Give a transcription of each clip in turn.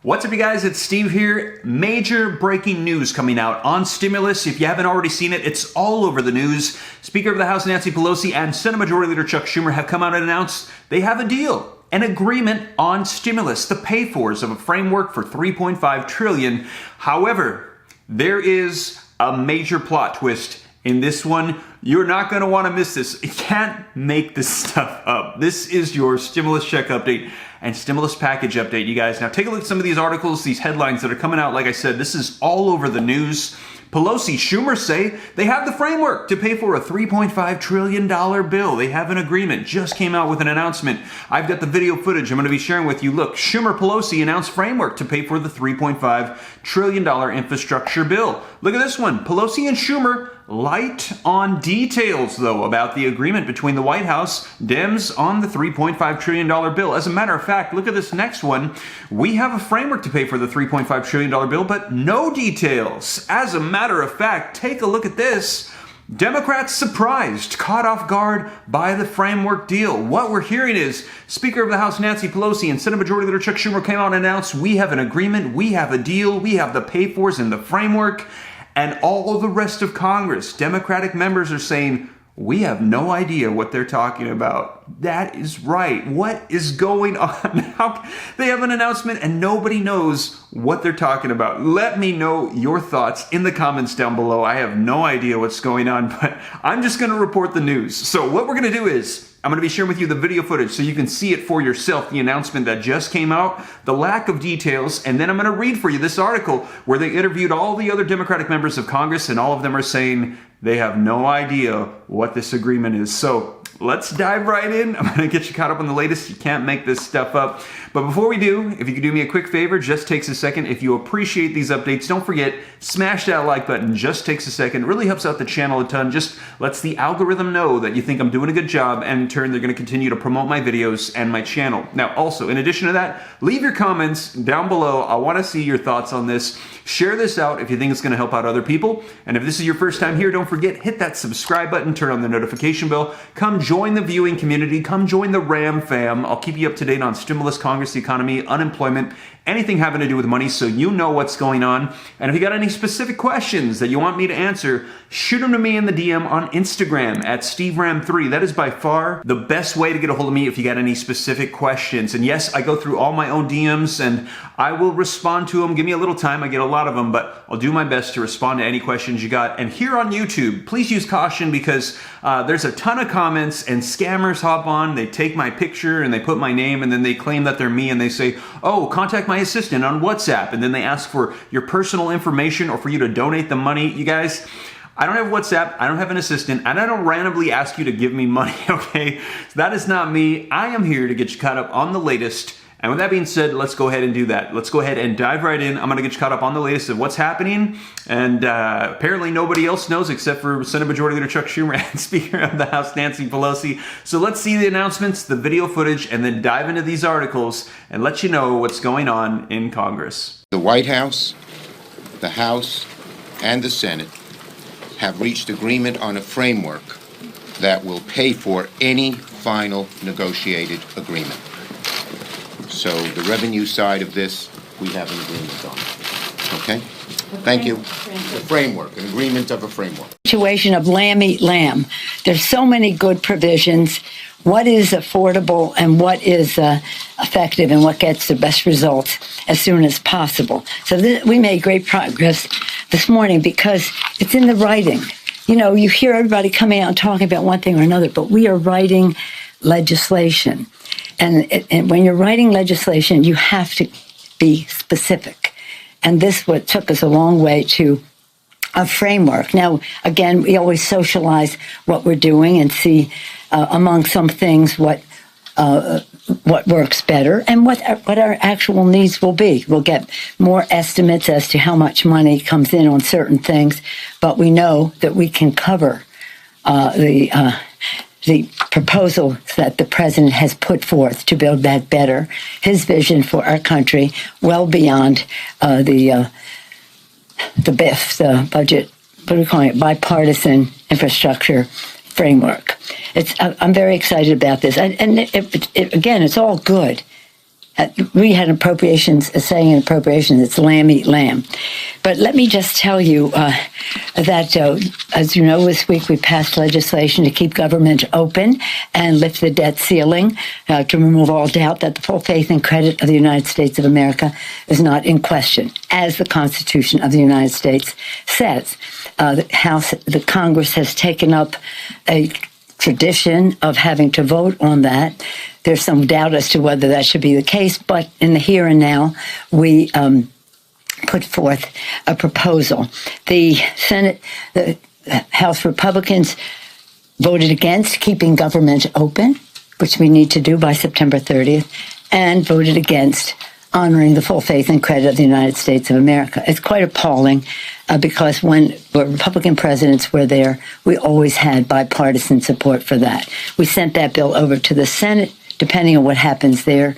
What's up, you guys? It's Steve here. Major breaking news coming out on stimulus. If you haven't already seen it, it's all over the news. Speaker of the House Nancy Pelosi and Senate Majority Leader Chuck Schumer have come out and announced they have a deal, an agreement on stimulus, the pay-fors of a framework for $3.5 trillion. However, there is a major plot twist in this one. You're not going to want to miss this. You can't make this stuff up. This is your stimulus check update and stimulus package update, you guys. Now take a look at some of these articles, these headlines that are coming out. Like I said, this is all over the news. Pelosi, Schumer say they have the framework to pay for a $3.5 trillion bill. They have an agreement. Just came out with an announcement. I've got the video footage I'm going to be sharing with you. Look, Schumer, Pelosi announced framework to pay for the $3.5 trillion infrastructure bill. Look at this one. Pelosi and Schumer light on details, though, about the agreement between the White House, Dems on the $3.5 trillion bill. As a matter of fact, look at this next one. We have a framework to pay for the $3.5 trillion bill, but no details. As a matter of fact, take a look at this. Democrats surprised, caught off guard by the framework deal. What we're hearing is Speaker of the House Nancy Pelosi and Senate Majority Leader Chuck Schumer came out and announced, we have an agreement, we have a deal, we have the pay-fors in the framework. And all the rest of Congress, Democratic members, are saying, we have no idea what they're talking about. That is right. What is going on? How they have an announcement and nobody knows what they're talking about. Let me know your thoughts in the comments down below. I have no idea what's going on, but I'm just going to report the news. So what we're going to do is I'm going to be sharing with you the video footage so you can see it for yourself, the announcement that just came out, the lack of details, and then I'm going to read for you this article where they interviewed all the other Democratic members of Congress, and all of them are saying they have no idea what this agreement is. So let's dive right in. I'm going to get you caught up on the latest. You can't make this stuff up. But before we do, if you could do me a quick favor, just takes a second. If you appreciate these updates, don't forget, smash that like button. Just takes a second. It really helps out the channel a ton. Just lets the algorithm know that you think I'm doing a good job, and in turn, they're going to continue to promote my videos and my channel. Now, also, in addition to that, leave your comments down below. I want to see your thoughts on this. Share this out if you think it's going to help out other people. And if this is your first time here, don't forget, hit that subscribe button, turn on the notification bell. Come join the viewing community. Come join the RAM fam. I'll keep you up to date on stimulus, Congress, the economy, unemployment, anything having to do with money, so you know what's going on. And if you got any specific questions that you want me to answer, shoot them to me in the DM on Instagram at SteveRam3. That is by far the best way to get a hold of me if you got any specific questions. And yes, I go through all my own DMs and I will respond to them. Give me a little time. I get a lot of them, but I'll do my best to respond to any questions you got. And here on YouTube, please use caution because there's a ton of comments and scammers hop on. They take my picture and they put my name and then they claim that they're me and they say, oh, contact my assistant on WhatsApp. And then they ask for your personal information or for you to donate the money. You guys, I don't have WhatsApp, I don't have an assistant, and I don't randomly ask you to give me money, okay? So that is not me. I am here to get you caught up on the latest. And with that being said, let's go ahead and do that. Let's go ahead and dive right in. I'm going to get you caught up on the latest of what's happening. And apparently nobody else knows except for Senate Majority Leader Chuck Schumer and Speaker of the House Nancy Pelosi. So let's see the announcements, the video footage, and then dive into these articles and let you know what's going on in Congress. The White House, the House, and the Senate have reached agreement on a framework that will pay for any final negotiated agreement. So the revenue side of this, we have an agreement on. Okay? Thank you. The framework, an agreement of a framework. Situation of lamb eat lamb. There's so many good provisions. What is affordable and what is effective and what gets the best results as soon as possible. So we made great progress this morning because it's in the writing. You know, you hear everybody coming out and talking about one thing or another, but we are writing legislation. And when you're writing legislation, you have to be specific. And this what took us a long way to a framework. Now, again, we always socialize what we're doing and see among some things what works better and what our actual needs will be. We'll get more estimates as to how much money comes in on certain things, but we know that we can cover the proposal that the president has put forth to build that better, his vision for our country, well beyond the BIF, the budget, what are we calling it, bipartisan infrastructure framework. I'm very excited about this. And again, it's all good. We had appropriations, a saying in appropriations, it's lamb eat lamb. But let me just tell you that, as you know, this week we passed legislation to keep government open and lift the debt ceiling to remove all doubt that the full faith and credit of the United States of America is not in question, as the Constitution of the United States says. The Congress has taken up a tradition of having to vote on that. There's some doubt as to whether that should be the case, but in the here and now, we put forth a proposal. The Senate, the House Republicans voted against keeping government open, which we need to do by September 30th, and voted against honoring the full faith and credit of the United States of America. It's quite appalling because when Republican presidents were there, we always had bipartisan support for that. We sent that bill over to the Senate. Depending on what happens there,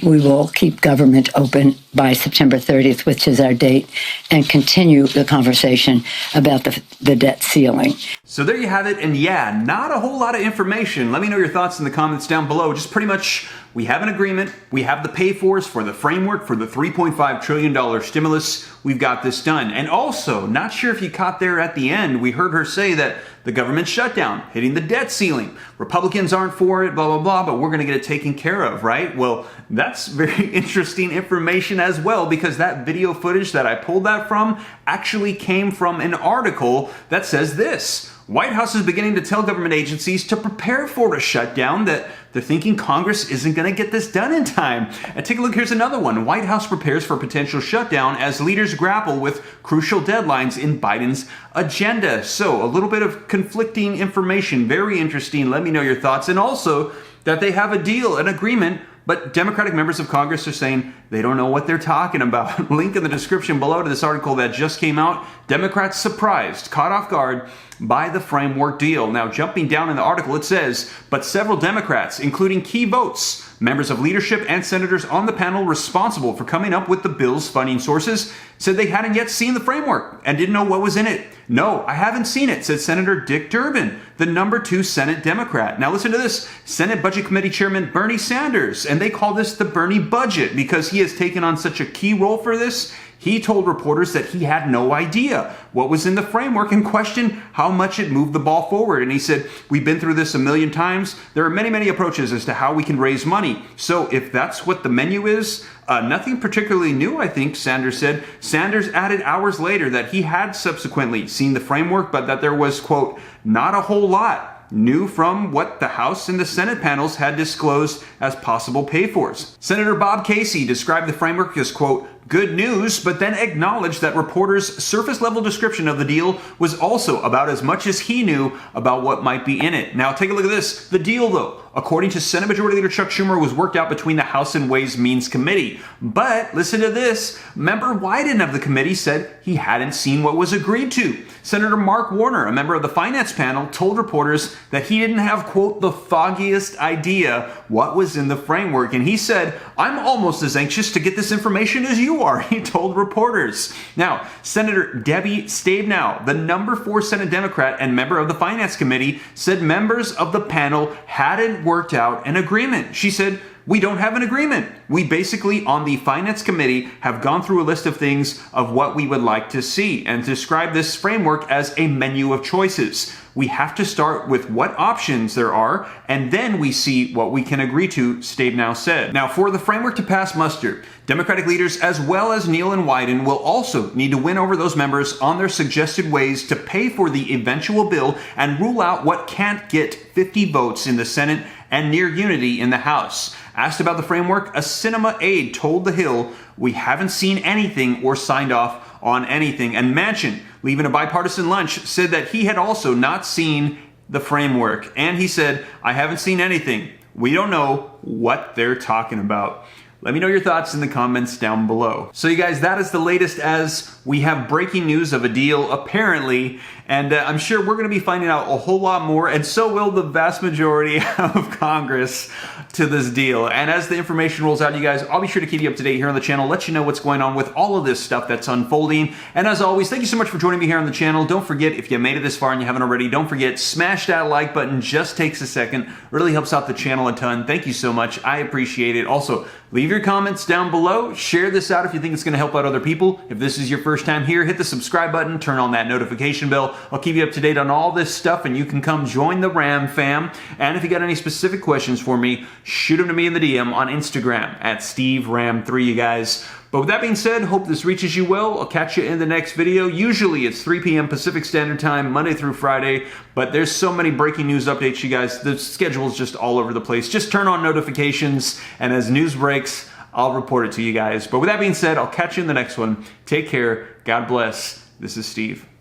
we will keep government open by September 30th, which is our date, and continue the conversation about the debt ceiling. So there you have it, and yeah, not a whole lot of information. Let me know your thoughts in the comments down below. Just pretty much, we have an agreement, we have the pay-fors for the framework for the $3.5 trillion stimulus. We've got this done. And also, not sure if you caught there at the end, we heard her say that the government shutdown, hitting the debt ceiling. Republicans aren't for it, blah, blah, blah, but we're going to get it taken care of, right? Well, that's very interesting information as well, because that video footage that I pulled that from actually came from an article that says this. White House is beginning to tell government agencies to prepare for a shutdown, that they're thinking Congress isn't going to get this done in time. And take a look, here's another one. White House prepares for potential shutdown as leaders grapple with crucial deadlines in Biden's agenda. So a little bit of conflicting information, very interesting. Let me know your thoughts. And also that they have a deal, an agreement, but Democratic members of Congress are saying they don't know what they're talking about. Link in the description below to this article that just came out. Democrats surprised, caught off guard by the framework deal. Now, jumping down in the article, it says, but several Democrats, including key votes, members of leadership and senators on the panel responsible for coming up with the bill's funding sources, said they hadn't yet seen the framework and didn't know what was in it. No, I haven't seen it, said Senator Dick Durbin, the number 2 Senate Democrat. Now listen to this. Senate Budget Committee Chairman Bernie Sanders, and they call this the Bernie budget because he has taken on such a key role for this. He told reporters that he had no idea what was in the framework and questioned how much it moved the ball forward. And he said, we've been through this a million times. There are many, many approaches as to how we can raise money. So if that's what the menu is, nothing particularly new, I think, Sanders said. Sanders added hours later that he had subsequently seen the framework, but that there was, quote, not a whole lot new from what the House and the Senate panels had disclosed as possible pay-fors. Senator Bob Casey described the framework as, quote, good news, but then acknowledged that reporters' surface-level description of the deal was also about as much as he knew about what might be in it. Now, take a look at this. The deal, though, according to Senate Majority Leader Chuck Schumer, was worked out between the House and Ways and Means Committee. But, listen to this, member Wyden of the committee said he hadn't seen what was agreed to. Senator Mark Warner, a member of the finance panel, told reporters that he didn't have, quote, the foggiest idea what was in the framework. And he said, I'm almost as anxious to get this information as you are, he told reporters. Now, Senator Debbie Stabenow, the number 4 Senate Democrat and member of the Finance Committee, said members of the panel hadn't worked out an agreement. She said, we don't have an agreement. We basically, on the Finance Committee, have gone through a list of things of what we would like to see and describe this framework as a menu of choices. We have to start with what options there are, and then we see what we can agree to, Stabenow said. Now, for the framework to pass muster, Democratic leaders as well as Neal and Wyden will also need to win over those members on their suggested ways to pay for the eventual bill and rule out what can't get 50 votes in the Senate and near unity in the House. Asked about the framework, a Sinema aide told The Hill, we haven't seen anything or signed off on anything. And Manchin, leaving a bipartisan lunch, said that he had also not seen the framework. And he said, I haven't seen anything. We don't know what they're talking about. Let me know your thoughts in the comments down below. So you guys, that is the latest as we have breaking news of a deal, apparently, and I'm sure we're going to be finding out a whole lot more, and so will the vast majority of Congress to this deal. And as the information rolls out, you guys, I'll be sure to keep you up to date here on the channel, let you know what's going on with all of this stuff that's unfolding. And as always, thank you so much for joining me here on the channel. Don't forget, if you made it this far and you haven't already, don't forget, smash that like button. Just takes a second. Really helps out the channel a ton. Thank you so much. I appreciate it. Also, leave your comments down below. Share this out if you think it's going to help out other people. If this is your first time here, hit the subscribe button, turn on that notification bell. I'll keep you up to date on all this stuff, and you can come join the Ram fam. And if you got any specific questions for me, shoot them to me in the DM on Instagram at SteveRam3, you guys. But with that being said, hope this reaches you well. I'll catch you in the next video. Usually it's 3 p.m. Pacific Standard Time, Monday through Friday, but there's so many breaking news updates, you guys. The schedule's just all over the place. Just turn on notifications, and as news breaks, I'll report it to you guys. But with that being said, I'll catch you in the next one. Take care. God bless. This is Steve.